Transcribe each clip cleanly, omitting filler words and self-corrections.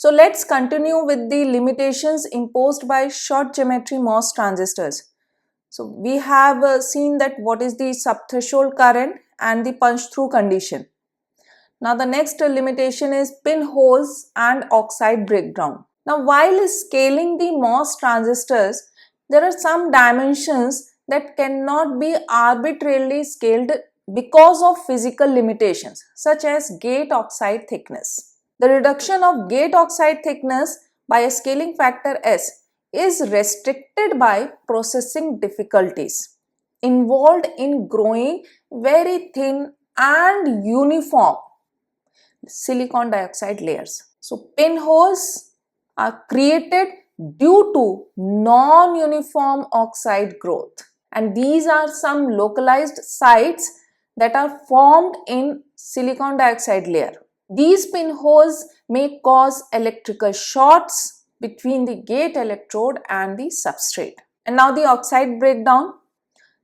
So let's continue with the limitations imposed by short geometry MOS transistors. So we have seen that what is the subthreshold current and the punch through condition. Now the next limitation is pinholes and oxide breakdown. Now while scaling the MOS transistors, there are some dimensions that cannot be arbitrarily scaled because of physical limitations such as gate oxide thickness. The reduction of gate oxide thickness by a scaling factor S is restricted by processing difficulties involved in growing very thin and uniform silicon dioxide layers. So pinholes are created due to non-uniform oxide growth, and these are some localized sites that are formed in silicon dioxide layer. These pinholes may cause electrical shorts between the gate electrode and the substrate. And now the oxide breakdown.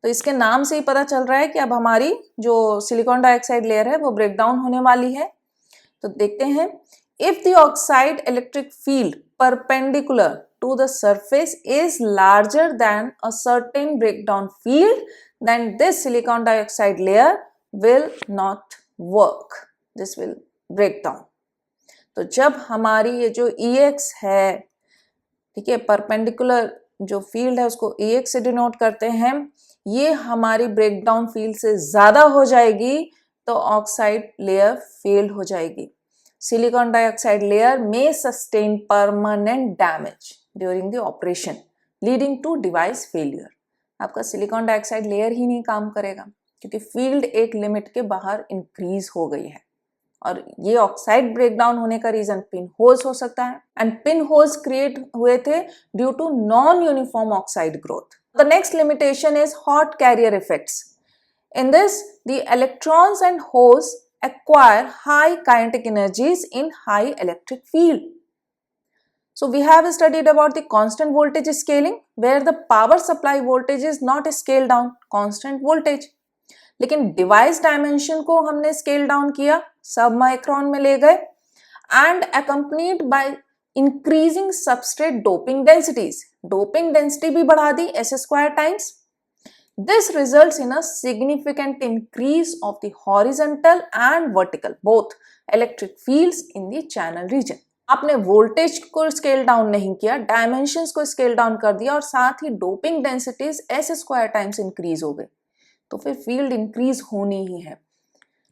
तो इसके नाम से ही पता चल रहा है कि अब हमारी जो सिलिकॉन डाइऑक्साइड लेयर है वो ब्रेकडाउन होने वाली है. तो देखते हैं, if the oxide electric field perpendicular to the surface is larger than a certain breakdown field, then this silicon dioxide layer will not work. This will break down. तो जब हमारी ये जो EX है, ठीक है, परपेंडिकुलर जो फील्ड है उसको EX से डिनोट करते हैं, ये हमारी ब्रेकडाउन फील्ड से ज्यादा हो जाएगी तो ऑक्साइड लेयर फेल हो जाएगी. सिलिकॉन डाइऑक्साइड लेयर में sustain permanent damage during the operation leading to device failure. आपका सिलिकॉन डाइऑक्साइड लेयर ही नहीं काम करेगा क्योंकि फील्ड एक लिमिट के बाहर इंक्रीज हो गई है. और ये ऑक्साइड ब्रेकडाउन होने का रीजन पिन होल्स हो सकता है, एंड पिन होल्स क्रिएट हुए थे due to non uniform oxide growth. The next limitation is hot carrier effects. In this, the electrons and holes acquire high kinetic energies in high electric field. So we have studied about the constant voltage scaling where the power supply voltage is not scaled down, constant voltage. लेकिन device dimension को हमने scale down किया, सब micron में ले गए, and accompanied by increasing substrate doping densities. Doping density भी बढ़ा दी S² times. This results in a significant increase of the horizontal and vertical, both electric fields in the channel region. आपने voltage को scale down नहीं किया, dimensions को scale down कर दिया और साथ ही doping densities S² times increase हो गई, तो फिर फील्ड इंक्रीज होनी ही है,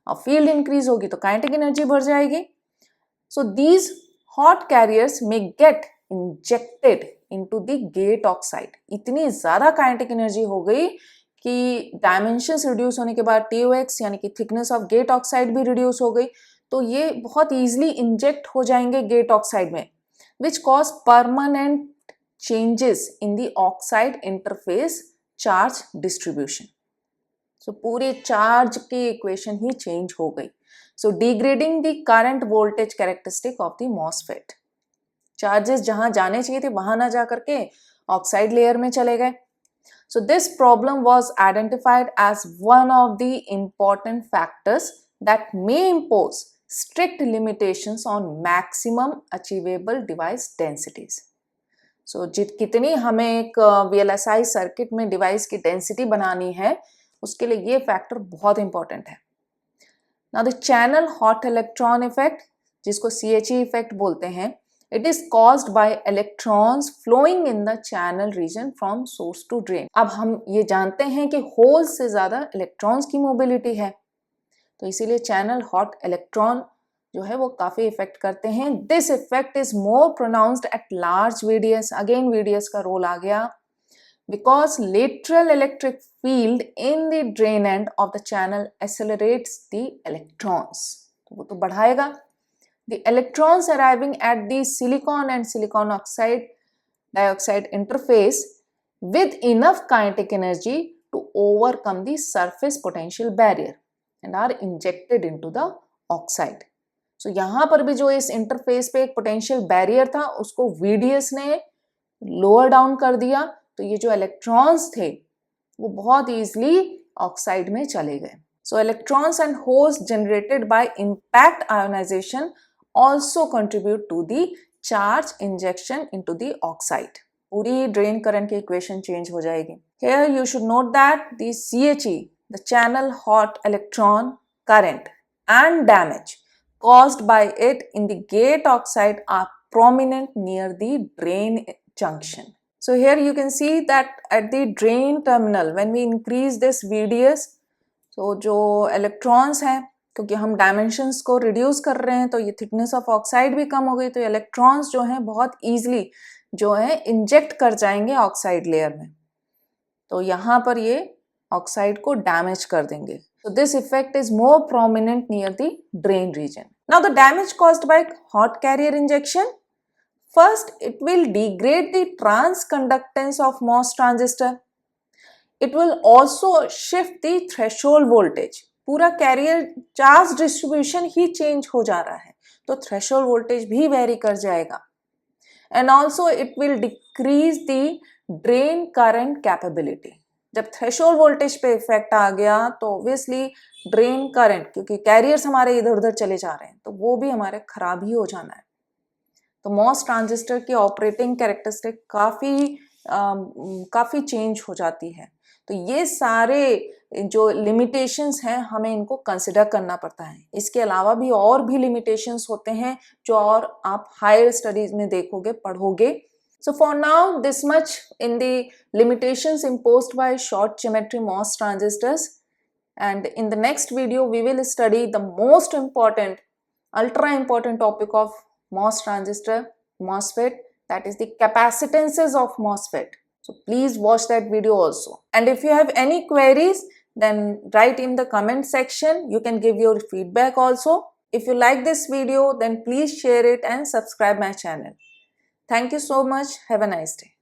और फील्ड इंक्रीज होगी तो काइनेटिक एनर्जी बढ़ जाएगी. सो दीज हॉट कैरियर्स में get injected into the gate oxide. इतनी ज्यादा काइनेटिक एनर्जी हो गई कि डायमेंशंस रिड्यूस होने के बाद TOX यानी कि थिकनेस ऑफ गेट ऑक्साइड भी रिड्यूस हो गई, तो ये बहुत इजीली इंजेक्ट हो जाएंगे गेट ऑक्साइड में, which cause permanent changes in the oxide interface charge distribution. So पूरे चार्ज की इक्वेशन ही चेंज हो गई. So degrading the current voltage characteristic of the MOSFET. Charges जहां जाने चाहिए थे वहां ना जा करके ऑक्साइड लेयर में चले गए. So this problem was identified as one of the important factors that may impose strict limitations on maximum achievable device densities. So कितनी हमें एक VLSI सर्किट में डिवाइस की डेंसिटी बनानी है, उसके लिए ये फैक्टर बहुत इंपॉर्टेंट है. Now the channel hot electron effect, जिसको CHE इफेक्ट बोलते हैं, it is caused by electrons flowing in the channel region from source to drain. अब हम ये जानते हैं कि होल्स से ज्यादा इलेक्ट्रॉन्स की मोबिलिटी है, तो इसीलिए चैनल हॉट इलेक्ट्रॉन जो है वो काफी इफेक्ट करते हैं. This effect is more pronounced at large VDS. Again VDS का रोल आ गया, because lateral electric field in the drain end of the channel accelerates the electrons, तो वो तो बढ़ाएगा. The electrons arriving at the silicon and silicon dioxide interface with enough kinetic energy to overcome the surface potential barrier and are injected into the oxide. So यहाँ पर भी जो इस interface पे एक पोटेंशियल बैरियर था उसको VDS ने लोअर डाउन कर दिया, तो ये जो इलेक्ट्रॉन्स थे वो बहुत इजीली ऑक्साइड में चले गए. So electrons and holes generated by impact ionization also contribute to the charge injection into the oxide. पूरी drain current की equation change हो जाएगी. Here you should note that the CHE, the channel hot electron current and damage caused by it in the gate oxide are prominent near the drain junction. So here you can see that at the drain terminal, when we increase this VDS, so जो electrons हैं, क्योंकि हम dimensions को reduce कर रहे हैं तो ये थिकनेस ऑफ ऑक्साइड भी कम हो गई, तो इलेक्ट्रॉन्स जो हैं बहुत ईजिली जो है इंजेक्ट कर जाएंगे ऑक्साइड लेयर में, तो यहाँ पर ये ऑक्साइड को डैमेज कर देंगे. So this effect is more prominent near the drain region. Now the damage caused by hot carrier injection. First, it will degrade the transconductance of MOS transistor. It will also shift the threshold voltage. पूरा career charge distribution ही change हो जा रहा है, तो threshold voltage भी very कर जाएगा. And also it will decrease the drain current capability. जब थ्रेशोल्ड वोल्टेज पे इफेक्ट आ गया तो ऑब्वियसली ड्रेन करंट, क्योंकि कैरियर्स हमारे इधर उधर चले जा रहे हैं, तो वो भी हमारे खराब ही हो जाना है. तो मॉस ट्रांजिस्टर की ऑपरेटिंग कैरेक्टरिस्टिक काफ़ी चेंज हो जाती है. तो ये सारे जो लिमिटेशंस हैं हमें इनको कंसिडर करना पड़ता है. इसके अलावा भी और भी लिमिटेशंस होते हैं जो और आप हायर स्टडीज में देखोगे, पढ़ोगे. So for now, this much in the limitations imposed by short geometry MOS transistors, and in the next video we will study the most important, ultra important topic of MOS transistor, MOSFET, that is the capacitances of MOSFET. So please watch that video also. And if you have any queries, then write in the comment section. You can give your feedback also. If you like this video, then please share it and subscribe my channel. Thank you so much. Have a nice day.